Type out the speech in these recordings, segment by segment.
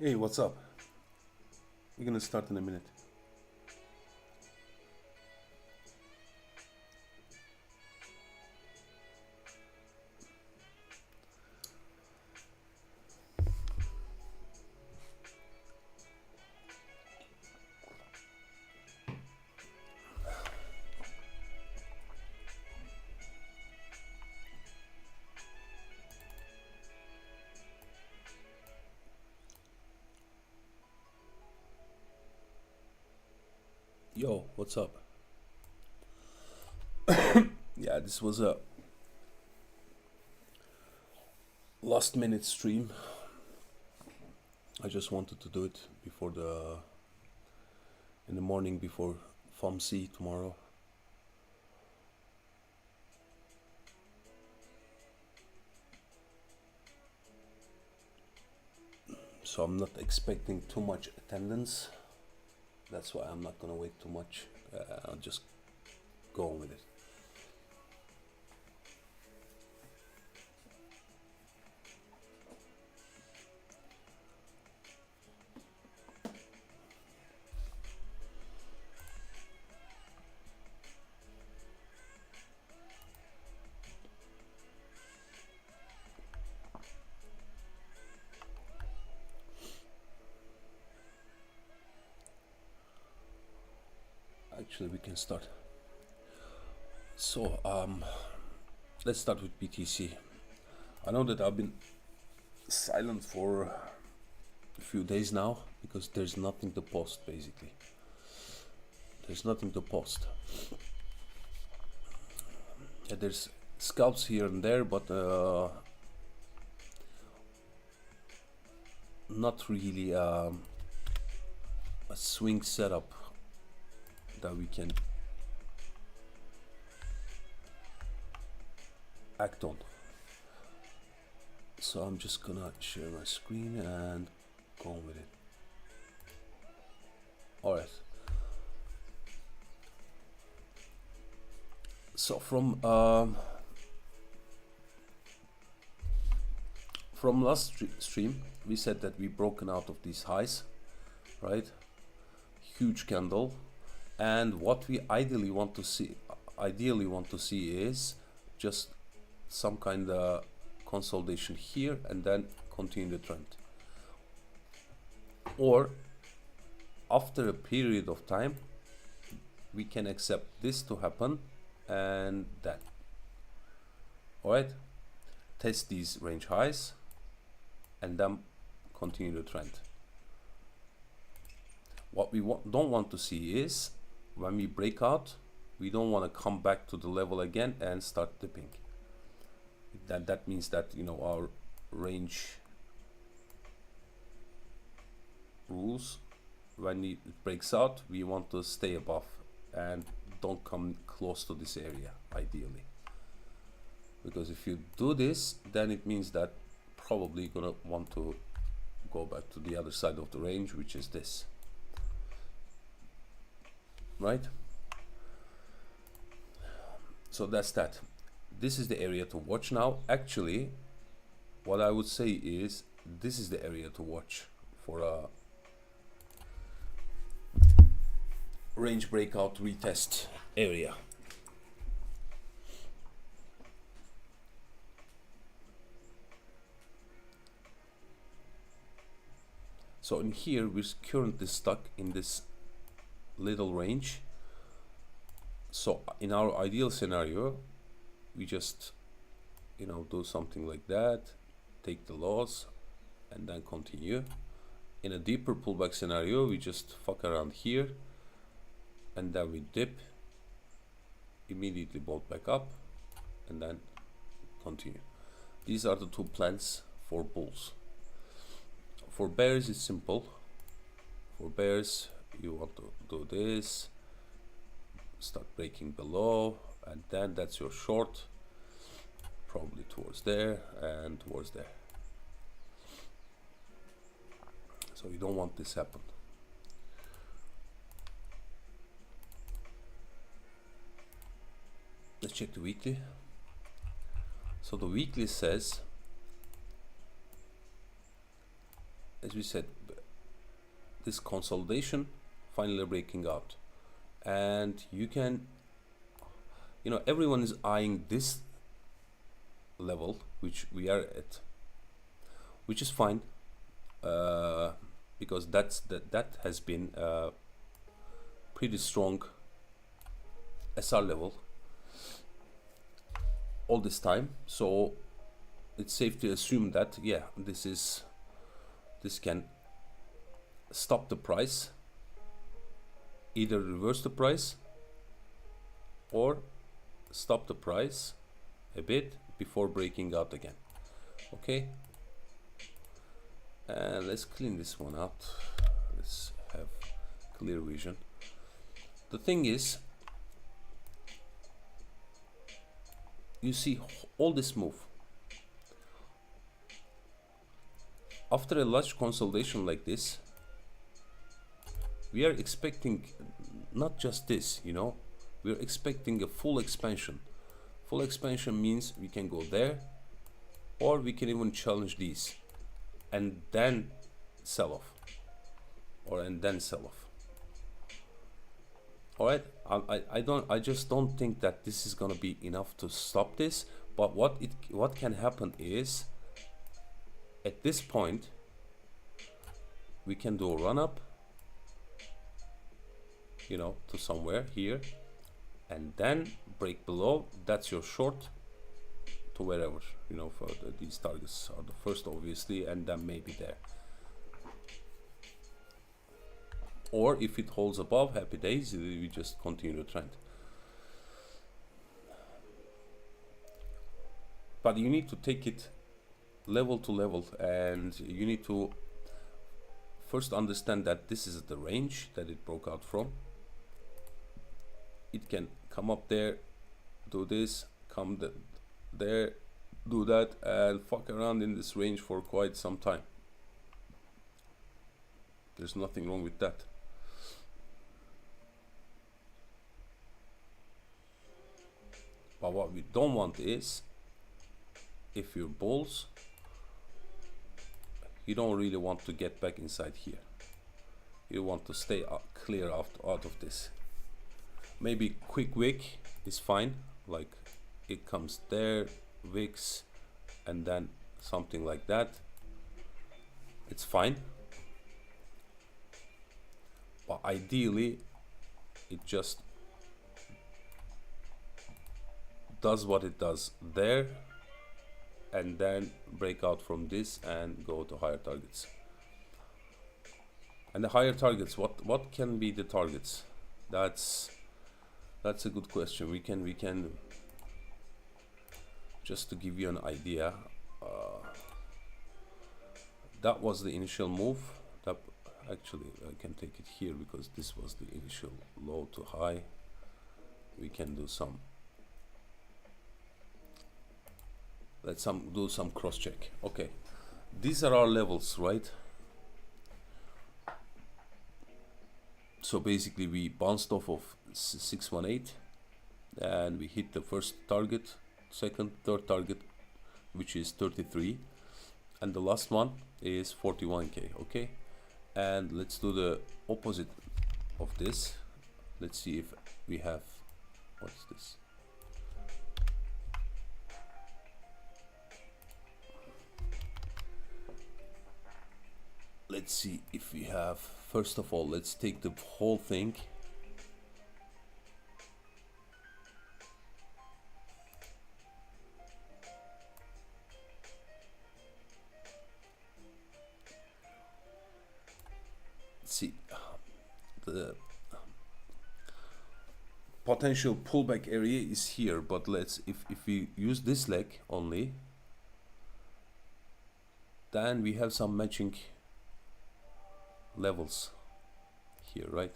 Hey, what's up? We're gonna start in a minute. Yo, what's up? Yeah, this was a last minute stream. I just wanted to do it before in the morning before FOMC tomorrow. So I'm not expecting too much attendance. That's why I'm not gonna wait too much. I'll just go on with it. Actually, we can start. So let's start with BTC. I know that I've been silent for a few days now because there's nothing to post. Basically, there's nothing to post. Yeah, there's scalps here and there, but not really a swing setup that we can act on. So I'm just gonna share my screen and go on with it. All right. So from last stream, we said that we broken out of these highs, right? Huge candle, and what we ideally want to see is just some kind of consolidation here and then continue the trend, or after a period of time we can accept this to happen and then, all right, test these range highs and then continue the trend. What we don't want to see is when we break out, we don't want to come back to the level again and start dipping. That means that, you know, our range rules, when it breaks out, we want to stay above and don't come close to this area ideally, because if you do this, then it means that probably gonna want to go back to the other side of the range, which is this, right? So that's that. This is the area to watch now. Actually, what I would say is this is the area to watch for a range breakout retest area. So in here, we're currently stuck in this little range. So in our ideal scenario, we just, you know, do something like that, take the loss and then continue. In a deeper pullback scenario, we just fuck around here and then we dip, immediately bolt back up and then continue. These are the two plans for bulls. For bears, it's simple. For bears, you want to do this, start breaking below, and then that's your short, probably towards there and towards there. So you don't want this happen. Let's check the weekly. So the weekly says, as we said, this consolidation finally breaking out, and you can, you know, everyone is eyeing this level which we are at, which is fine, because that has been pretty strong SR level all this time. So it's safe to assume that, yeah, this can stop the price, either reverse the price or stop the price a bit before breaking out again. Okay, and let's clean this one out. Let's have clear vision. The thing is, you see all this move after a large consolidation like this. We are expecting not just this, you know, we are expecting a full expansion. Full expansion means we can go there, or we can even challenge these and then sell off, and then sell off. All right, I just don't think that this is gonna be enough to stop this. But what can happen is, at this point, we can do a run up, you know, to somewhere here, and then break below. That's your short to wherever, you know, for these targets are the first, obviously, and then maybe there. Or if it holds above, happy days, we just continue the trend. But you need to take it level to level, and you need to first understand that this is the range that it broke out from. It can come up there, do this, come there, do that, and fuck around in this range for quite some time. There's nothing wrong with that. But what we don't want is, if you're bulls, you don't really want to get back inside here. You want to stay clear out of this. Maybe quick wick is fine, like it comes there, wicks, and then something like that. It's fine. But ideally, it just does what it does there, and then break out from this and go to higher targets. And the higher targets, what can be the targets? That's a good question. We can just to give you an idea, that was the initial move. That actually, I can take it here because this was the initial low to high. We can do some, let's do some cross check. Okay, these are our levels, right? So basically we bounced off of 618 and we hit the first target, second, third target, which is 33, and the last one is 41k. Okay, and let's do the opposite of this. Let's see if we have, what's this? Let's see if we have, first of all, let's take the whole thing. Let's see, the potential pullback area is here, but let's, if we use this leg only, then we have some matching levels here, right?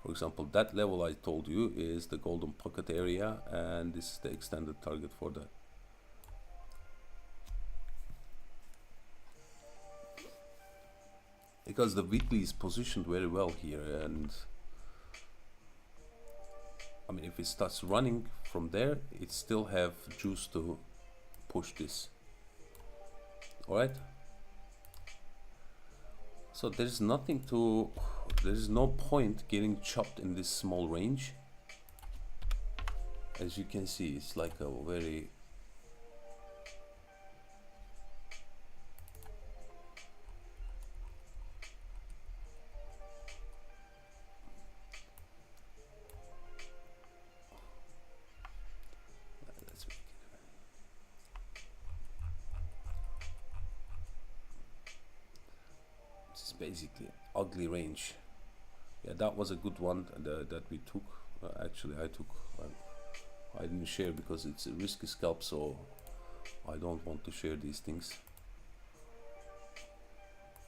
For example, that level I told you is the golden pocket area, and this is the extended target for that. Because the weekly is positioned very well here, and I mean, if it starts running from there, it still have juice to push this. All right. So there's nothing to, there's no point getting chopped in this small range. As you can see, it's like a very let's make it, this is basically ugly range. Yeah, that was a good one that we took. Actually, I took. I didn't share because it's a risky scalp, so I don't want to share these things.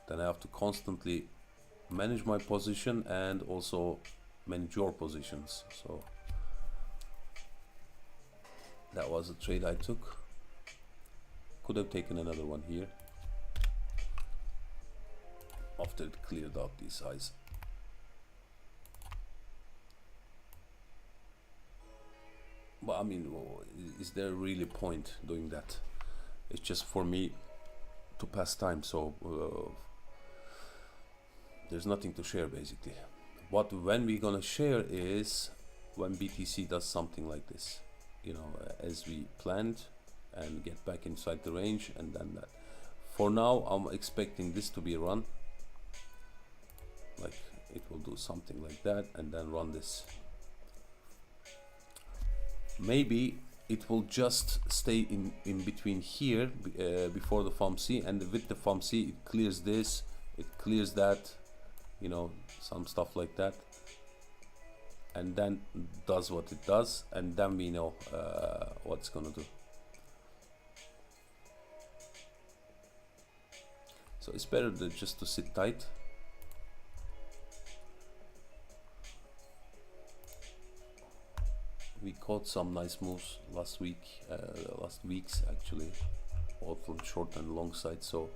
Then I have to constantly manage my position and also manage your positions. So that was a trade I took. Could have taken another one here after it cleared out these highs. But I mean, is there really a point doing that? It's just for me to pass time, so there's nothing to share basically. What when we're gonna share is when BTC does something like this, you know, as we planned, and get back inside the range, and then that. For now, I'm expecting this to be a run, like it will do something like that and then run this. Maybe it will just stay in between here before the FOMC, and with the FOMC it clears this, it clears that, you know, some stuff like that, and then does what it does, and then we know what it's gonna do. So it's better just to sit tight. We caught some nice moves last weeks actually, both on short and long side, so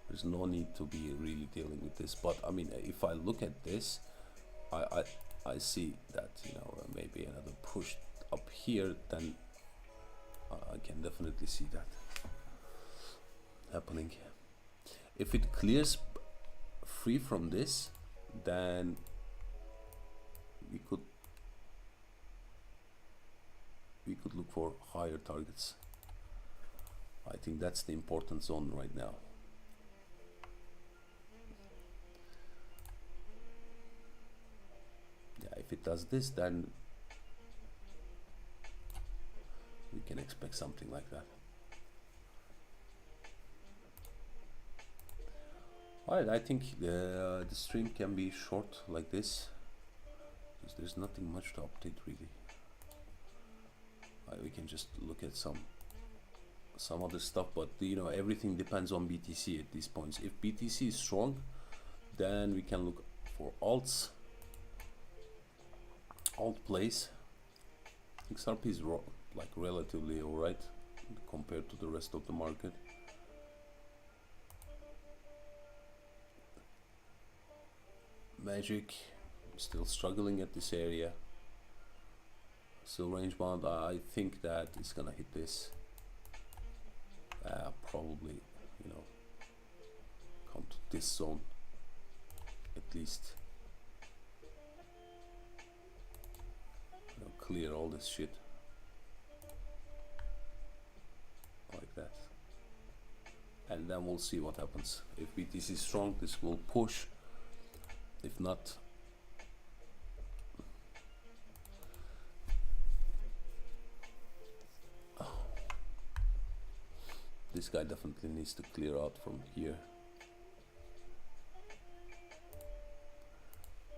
there's no need to be really dealing with this. But I mean, if I look at this, I see that, you know, maybe another push up here, then I can definitely see that happening. If it clears free from this, then we could look for higher targets. I think that's the important zone right now. Yeah, if it does this, then we can expect something like that. Alright, I think the stream can be short like this, because there's nothing much to update really. We can just look at some other stuff, but you know, everything depends on BTC at these points. If BTC is strong, then we can look for alt plays. XRP is like relatively alright compared to the rest of the market. Magic still struggling at this area. Still range bound. I think that it's gonna hit this. Probably, you know, come to this zone at least. You know, clear all this shit like that, and then we'll see what happens. If BTC is strong, this will push. If not, this guy definitely needs to clear out from here.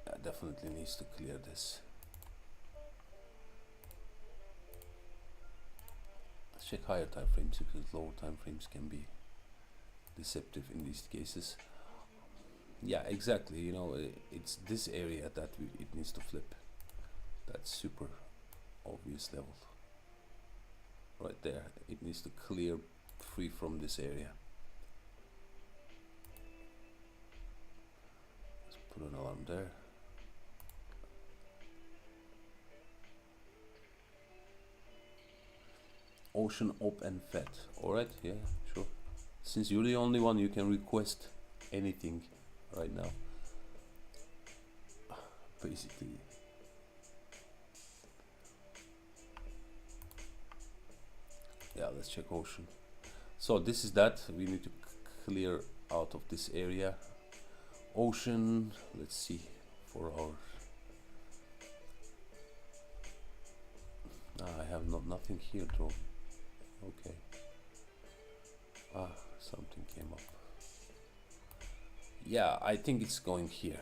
Yeah, definitely needs to clear this. Let's check higher time frames, because lower time frames can be deceptive in these cases. Yeah, exactly. You know, it's this area that it needs to flip. That's super obvious level right there. It needs to clear free from this area. Let's put an alarm there. Ocean op and fat. Alright, yeah, sure. Since you're the only one, you can request anything right now. Basically, yeah, let's check ocean. So this is that. We need to clear out of this area. Ocean, let's see for our I have nothing here though. Okay. Something came up. Yeah, I think it's going here.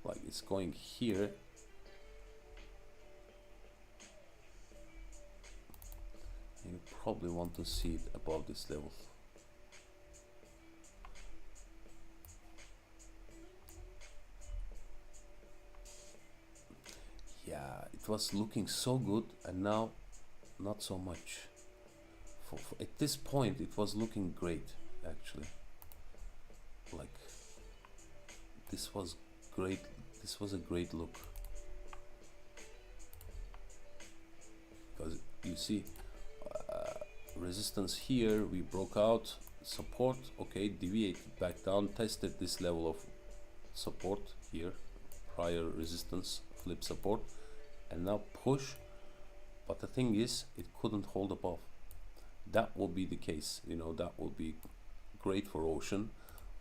Like it's going here. You probably want to see it above this level. Yeah, it was looking so good and now not so much. For at this point it was looking great actually. Like this was great. This was a great look. Because you see resistance here, we broke out, support, okay, deviated back down, tested this level of support here, prior resistance, flip support, and now push. But the thing is, it couldn't hold above. That will be the case, you know, that will be great for ocean,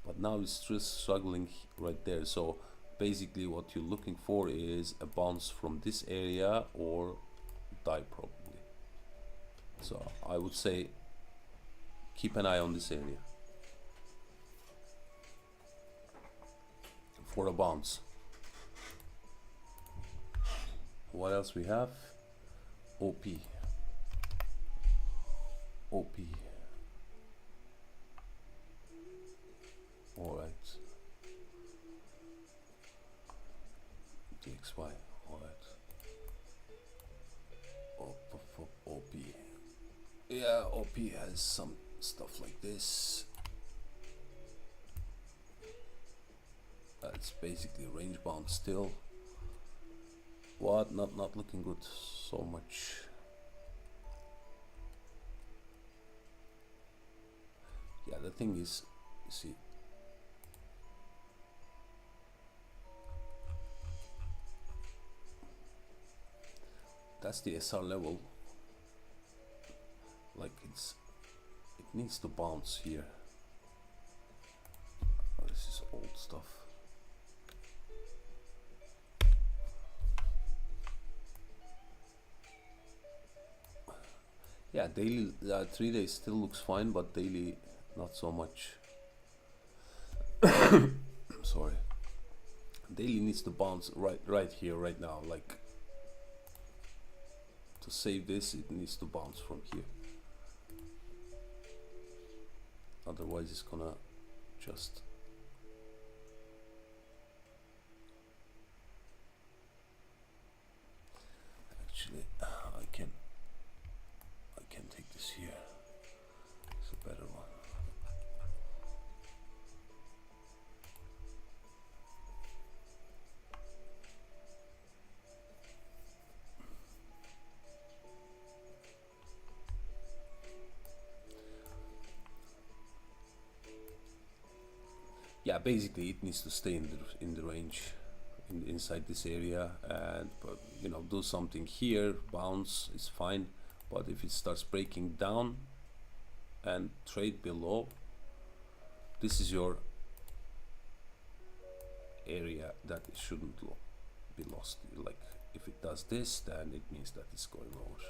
but now it's just struggling right there. So basically what you're looking for is a bounce from this area or die probably. So I would say keep an eye on this area for a bounce. What else we have? OP. OP. All right. DXY. All right. OP. Yeah, OP has some stuff like this. It's basically range bound still. What? Not looking good so much. Yeah, the thing is, you see, that's the SR level. Like it needs to bounce here. Oh, this is old stuff. Yeah, daily 3 days still looks fine, but daily not so much. Sorry. Daily needs to bounce right here, right now. Like to save this, it needs to bounce from here. Otherwise, it's gonna just actually I can take this here. It's a better one. Yeah, basically it needs to stay in the range, inside this area, and you know, do something here. Bounce is fine, but if it starts breaking down and trade below, this is your area that it shouldn't be lost. Like if it does this, then it means that it's going lower.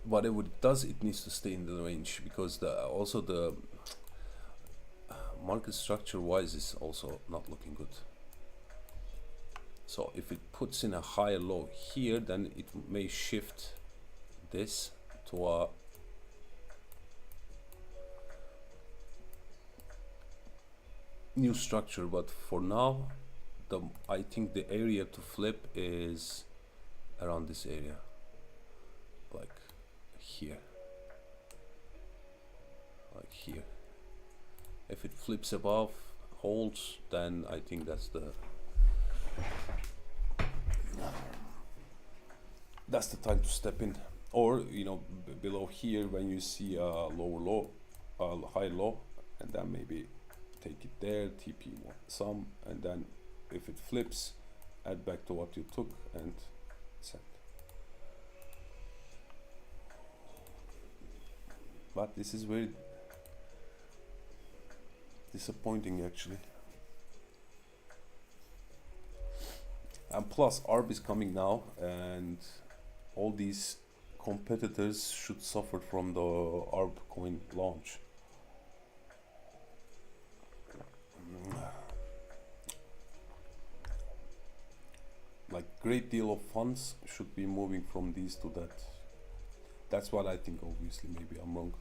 Whatever it does, it needs to stay in the range, because also the market structure wise is also not looking good. So if it puts in a higher low here, then it may shift this to a new structure, but for now I think the area to flip is around this area, like here, like here. If it flips above, holds, then I think that's the that's the time to step in. Or below here when you see a lower low, high low, and then maybe take it there, TP some, and then if it flips, add back to what you took and send. But this is very disappointing actually. And plus ARB is coming now, and all these competitors should suffer from the ARB coin launch. Like great deal of funds should be moving from these to that. That's what I think. Obviously, maybe I'm wrong.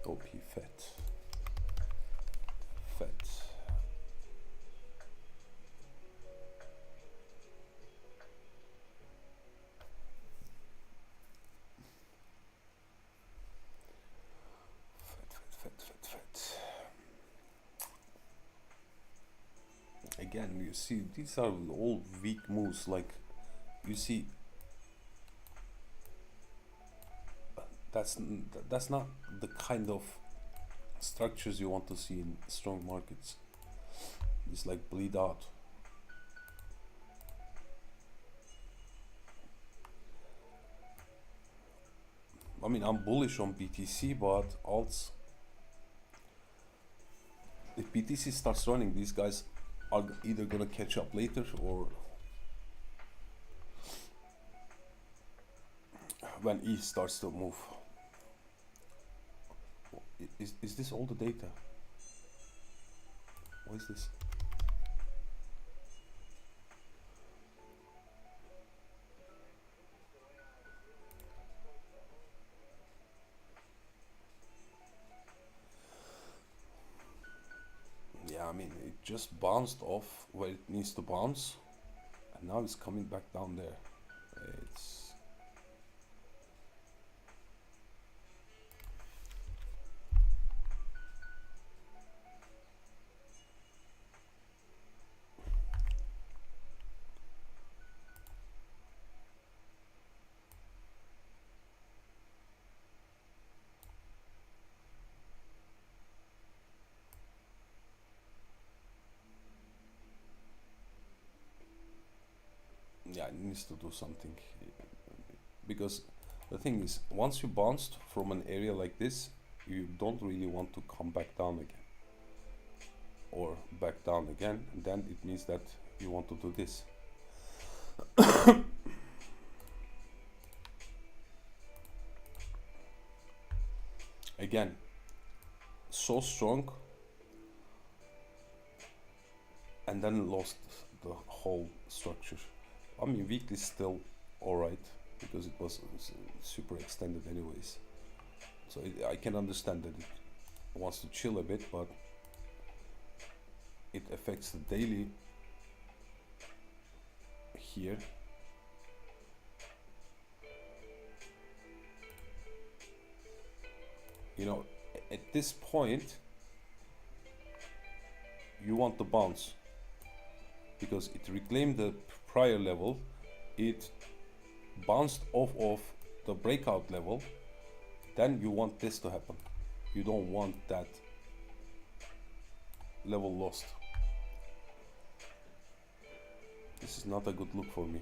OP FET. Again, you see, these are all weak moves. Like, you see, that's not the kind of structures you want to see in strong markets. It's like bleed out. I mean, I'm bullish on BTC, but alts, if BTC starts running, these guys are either gonna catch up later, or when E starts to move. Is this all the data? What is this? Yeah, I mean, it just bounced off where it needs to bounce, and now it's coming back down there. It's yeah, it needs to do something, because the thing is, once you bounced from an area like this, you don't really want to come back down again, or back down again, and then it means that you want to do this. Again, so strong, and then lost the whole structure. I mean, weekly still alright, because it was super extended anyways. So I can understand that it wants to chill a bit, but it affects the daily here. You know, at this point, you want to bounce, because it reclaimed the prior level, it bounced off of the breakout level, then you want this to happen. You don't want that level lost. This is not a good look for me.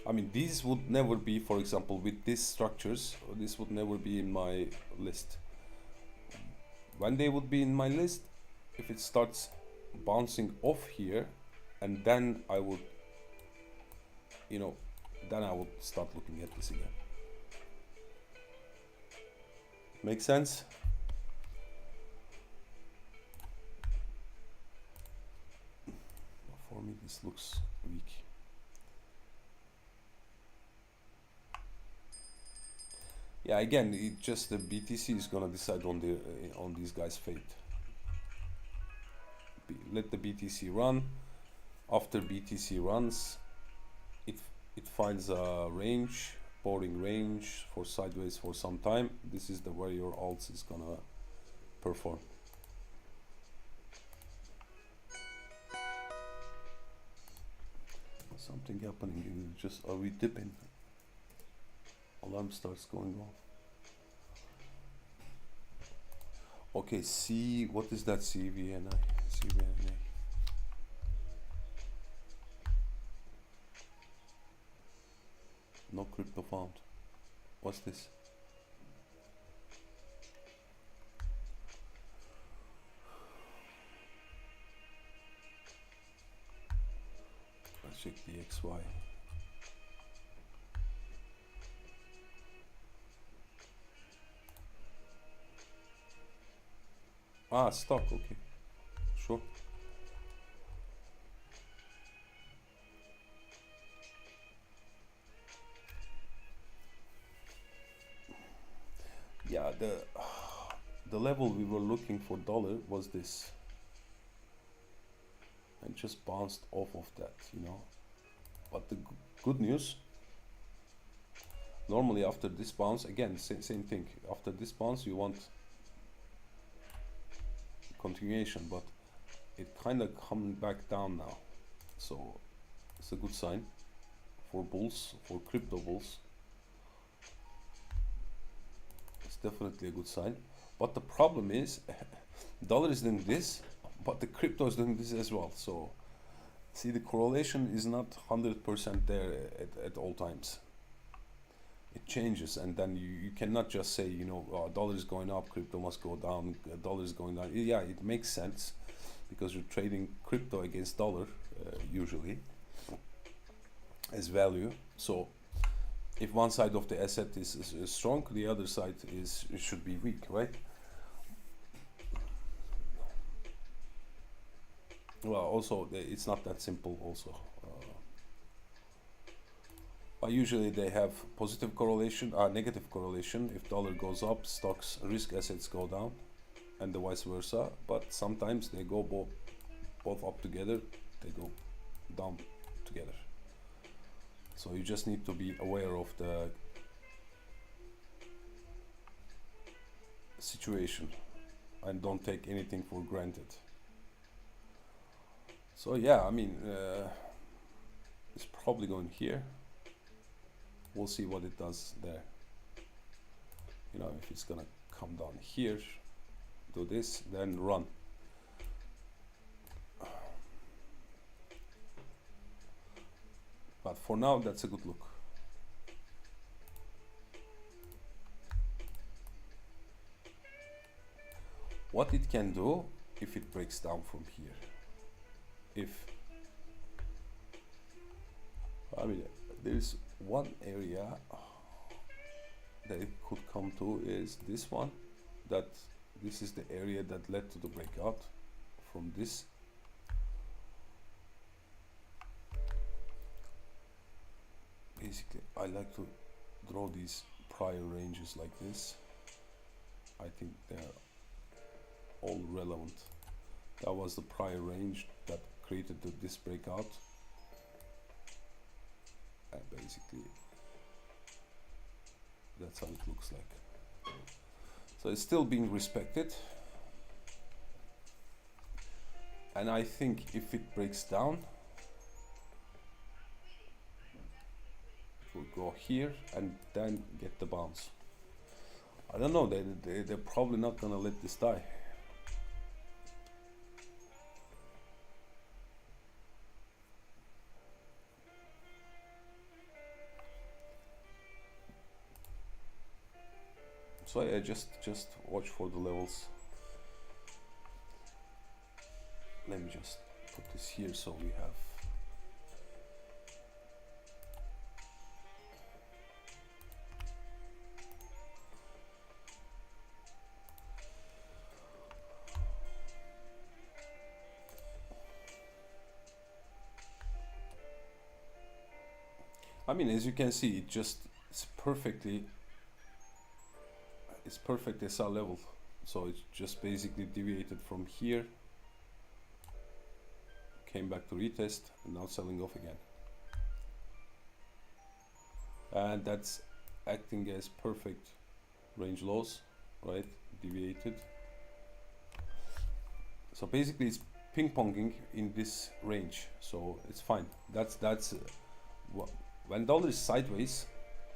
I mean, these would never be, for example, with these structures, this would never be in my list. When they would be in my list, if it starts bouncing off here, and then I would, then I would start looking at this again. Make sense? For me, this looks weak. Yeah, again, it just the BTC is gonna decide on these guys' fate. Let the BTC run. After BTC runs, it finds a range, boring range for sideways for some time. This is the where your alts is gonna perform. Something happening. Just are we dipping? Alarm starts going off. Okay, C. What is that? CVNI. CVNA. No crypto found. What's this? Let's check the XY. Ah, stock. Okay, sure. Yeah, the level we were looking for dollar was this, and just bounced off of that, you know. But the good news, normally after this bounce, again, same thing. After this bounce, you want continuation, but it kind of coming back down now. So it's a good sign for bulls, for crypto bulls. It's definitely a good sign. But the problem is, dollar is doing this, but the crypto is doing this as well. So see, the correlation is not 100% there at all times. It changes, and then you cannot just say, you know, oh, dollar is going up, crypto must go down, dollar is going down. Yeah, it makes sense because you're trading crypto against dollar usually as value. So if one side of the asset is strong, the other side should be weak, right? Well, also it's not that simple also. But usually they have positive correlation, negative correlation. If dollar goes up, stocks, risk assets go down, and the vice versa. But sometimes they go both up together, they go down together. So you just need to be aware of the situation and don't take anything for granted. So yeah, I mean, it's probably going here. We'll see what it does there. You know, if it's gonna come down here, do this, then run. But for now, that's a good look. What it can do if it breaks down from here. I mean, there's one area that it could come to is this one, that this is the area that led to the breakout from this. Basically, I like to draw these prior ranges like this. I think they're all relevant. That was the prior range that created this breakout. And basically, that's how it looks like. So it's still being respected. And I think if it breaks down, it will go here and then get the bounce. I don't know, they're probably not gonna let this die. So yeah, just watch for the levels. Let me just put this here so we have. I mean, as you can see, it's perfect SR level. So it's just basically deviated from here, came back to retest, and now selling off again. And that's acting as perfect range lows, right? Deviated. So basically it's ping-ponging in this range, so it's fine. That's when dollar is sideways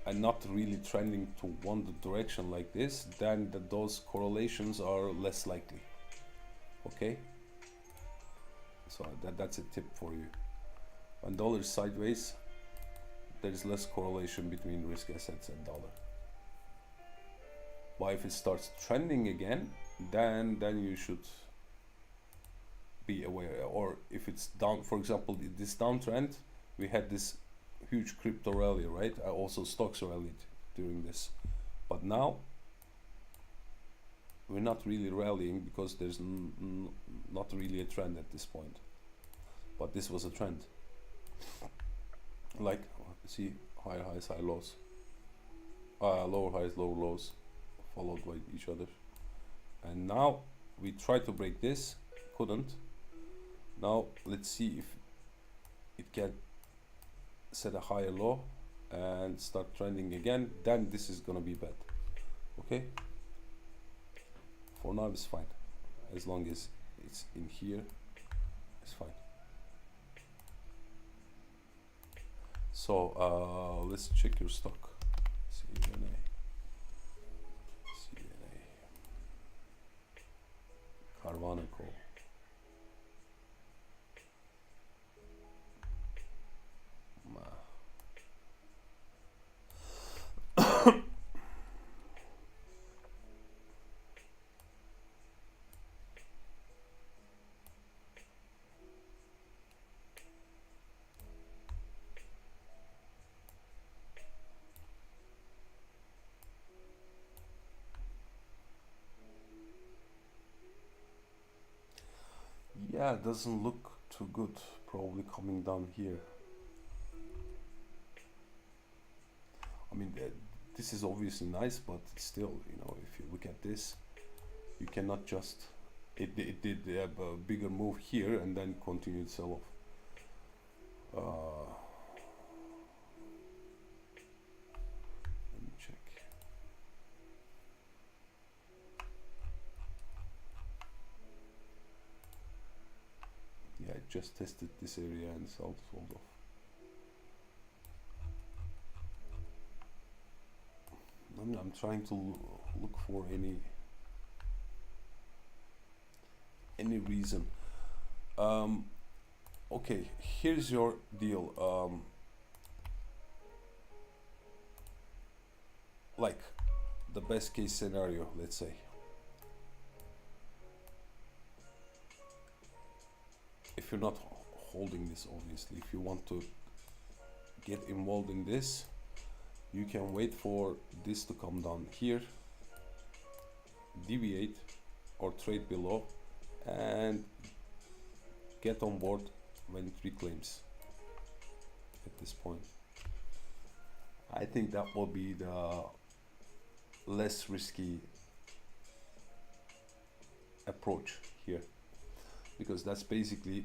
and not really trending to one direction like this, then those correlations are less likely. Okay, so that's a tip for you. When dollar is sideways, there is less correlation between risk assets and dollar. But if it starts trending again, then you should be aware. Or if it's down, for example, this downtrend, we had this huge crypto rally, right? Also stocks rallied during this, but now we're not really rallying because there's not really a trend at this point. But this was a trend. Like, see, higher highs, high lows, lower highs, lower lows, followed by each other. And now we tried to break this, couldn't. Now let's see if it can set a higher low and start trending again. Then this is gonna be bad. Okay, for now it's fine, as long as it's in here, it's fine. So let's check your stock. CNA, Carvana Co. Yeah, it doesn't look too good, probably coming down here. I mean, this is obviously nice, but still, you know, if you look at this, you cannot just, it did have a bigger move here and then continued sell off. Let me check. Yeah, I just tested this area and sold off. I'm trying to look for any reason. Okay, here's your deal. Like the best case scenario, let's say. If you're not holding this, obviously, if you want to get involved in this, you can wait for this to come down here, deviate or trade below, and get on board when it reclaims at this point. I think that will be the less risky approach here, because that's basically,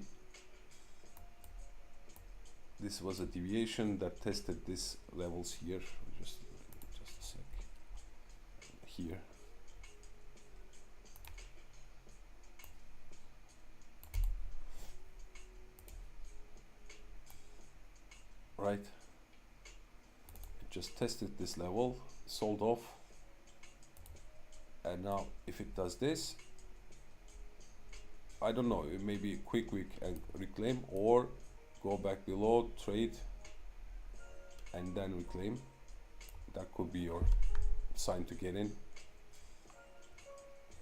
this was a deviation that tested these levels here. Just a sec. Here. Right. It just tested this level, sold off, and now if it does this, I don't know, it may be a quick and reclaim, or go back below, trade, and then reclaim. That could be your sign to get in.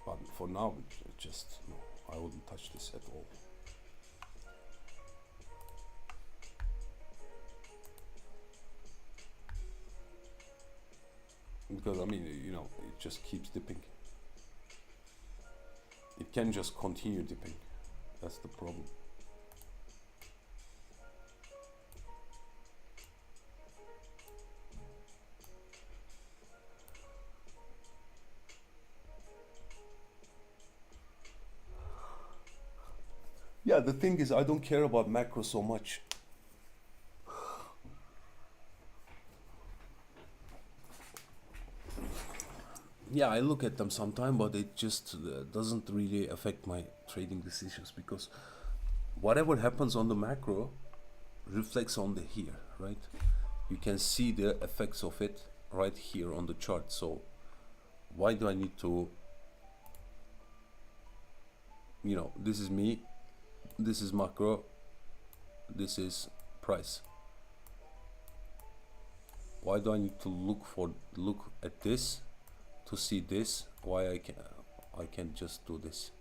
But for now, just no, I wouldn't touch this at all. Because I mean, you know, it just keeps dipping. It can just continue dipping. That's the problem. Yeah, the thing is, I don't care about macro so much. Yeah, I look at them sometime, but it just doesn't really affect my trading decisions, because whatever happens on the macro reflects on the here, right? You can see the effects of it right here on the chart. So why do I need to, you know, this is me, this is macro, this is price. Why do I need to look at this to see this? Why I can just do this?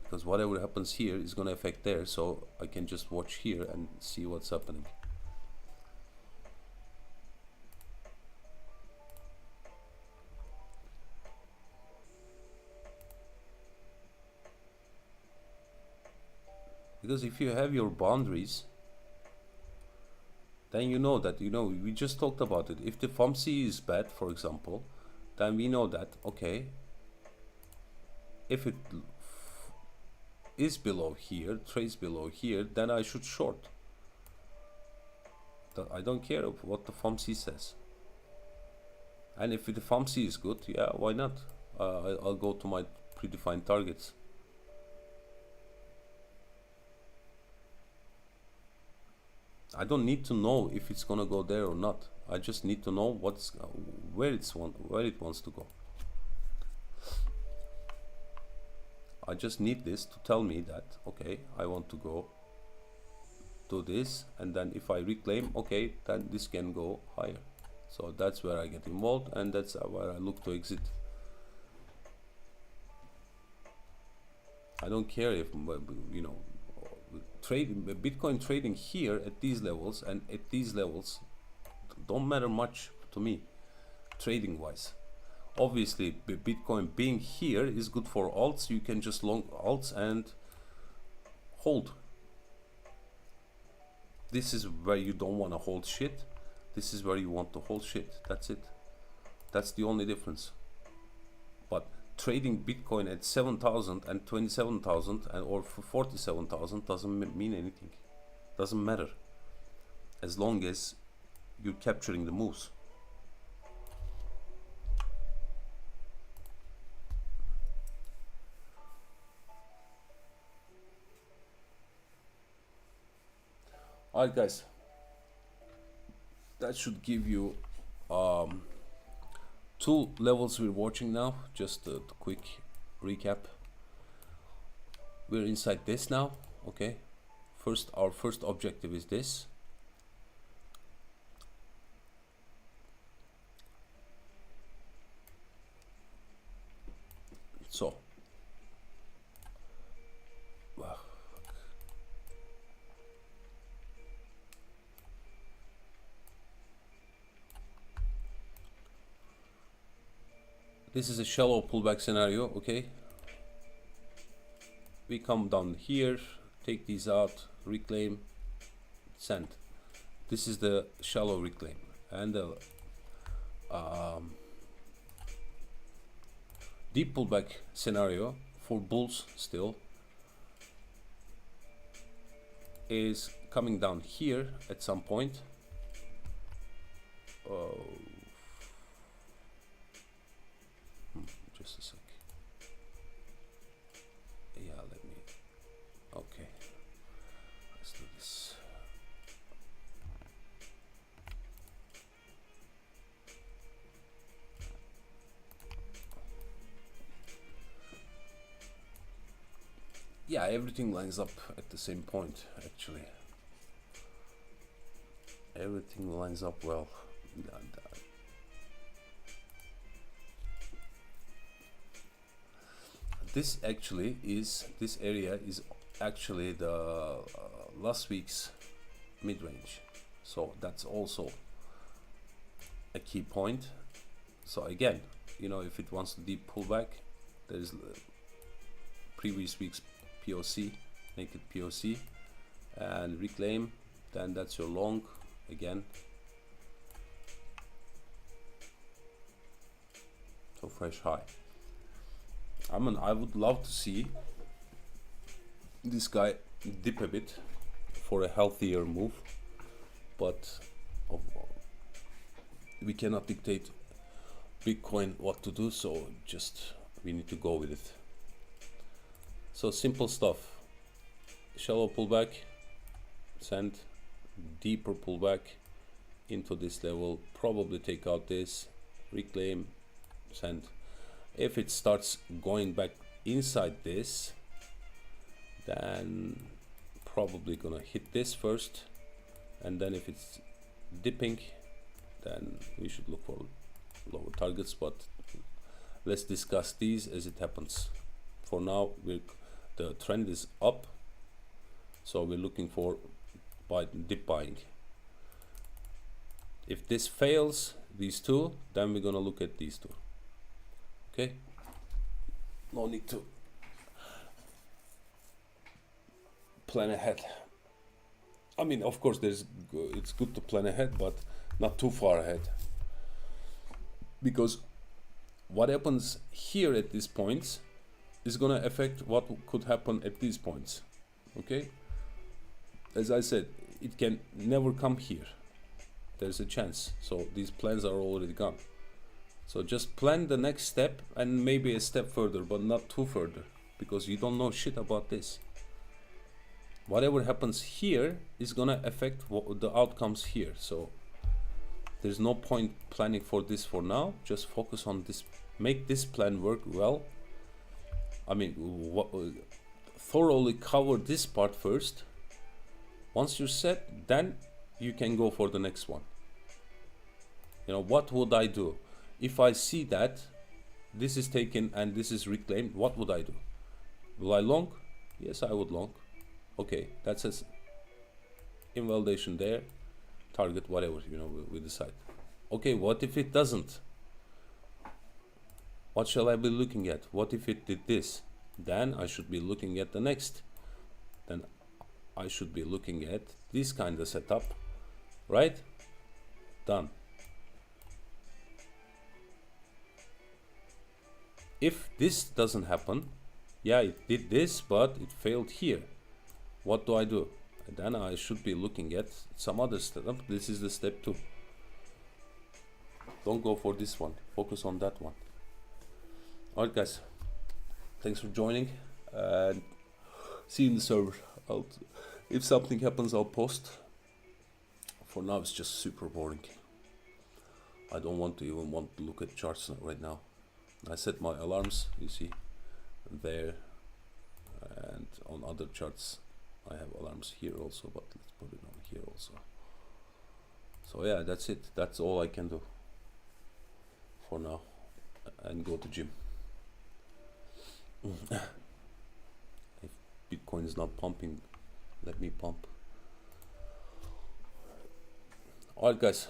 Because whatever happens here is going to affect there, so I can just watch here and see what's happening. Because if you have your boundaries, then you know that, you know, we just talked about it. If the FOMC is bad, for example, then we know that, okay, if it is below here, trades below here, then I should short. I don't care what the FOMC says. And if the FOMC is good, yeah, why not? I'll go to my predefined targets. I don't need to know if it's gonna go there or not. I just need to know where it wants to go. I just need this to tell me that, okay, I want to go to this, and then if I reclaim, okay, then this can go higher. So that's where I get involved, and that's where I look to exit. I don't care if, you know, Bitcoin trading here at these levels and at these levels don't matter much to me trading wise. Obviously Bitcoin being here is good for alts. You can just long alts and hold. This is where you don't want to hold shit. This is where you want to hold shit. That's it. That's the only difference. But trading Bitcoin at 7,000 and 27,000 or 47,000 doesn't mean anything. Doesn't matter. As long as you're capturing the moves. Alright guys, that should give you two levels we're watching now. Just a quick recap. We're inside this now, okay? Our first objective is this. So this is a shallow pullback scenario, okay? We come down here, take these out, reclaim, send. This is the shallow reclaim, and the deep pullback scenario for bulls still is coming down here at some point. Just a sec. Yeah, let me. Okay, let's do this. Yeah, everything lines up at the same point, actually. Everything lines up well. This area is actually the last week's mid-range, so that's also a key point. So again, you know, if it wants to deep pullback, there's previous week's POC, make it POC and reclaim, then that's your long again. So fresh high. I would love to see this guy dip a bit for a healthier move, but we cannot dictate Bitcoin what to do, so just we need to go with it. So simple stuff: shallow pullback, send, deeper pullback into this level, probably take out this, reclaim, send. If it starts going back inside this, then probably gonna hit this first, and then if it's dipping, then we should look for lower targets. But let's discuss these as it happens. For now, the trend is up, so we're looking for dip buying. If this fails, these two, then we're gonna look at these two. Okay, no need to plan ahead. I mean, of course, it's good to plan ahead, but not too far ahead, because what happens here at these points is gonna affect what could happen at these points. Okay, as I said, it can never come here. There's a chance, so these plans are already gone. So just plan the next step and maybe a step further, but not too further, because you don't know shit about this. Whatever happens here is gonna affect the outcomes here. So there's no point planning for this for now. Just focus on this, make this plan work well. I mean, thoroughly cover this part first. Once you're set, then you can go for the next one. You know, what would I do? If I see that this is taken and this is reclaimed, what would I do? Will I long? Yes, I would long. Okay, that's an invalidation there. Target, whatever, you know, we decide. Okay, what if it doesn't? What shall I be looking at? What if it did this? Then I should be looking at the next. Then I should be looking at this kind of setup, right? Done. If this doesn't happen, yeah, it did this, but it failed here. What do I do? And then I should be looking at some other setup. This is the step 2. Don't go for this one. Focus on that one. Alright, guys. Thanks for joining. And see you in the server. If something happens, I'll post. For now, it's just super boring. I don't want to even look at charts right now. I set my alarms, you see, there, and on other charts I have alarms here also, but let's put it on here also. So yeah, that's it. That's all I can do for now, and go to gym. If Bitcoin is not pumping, let me pump. Alright, guys.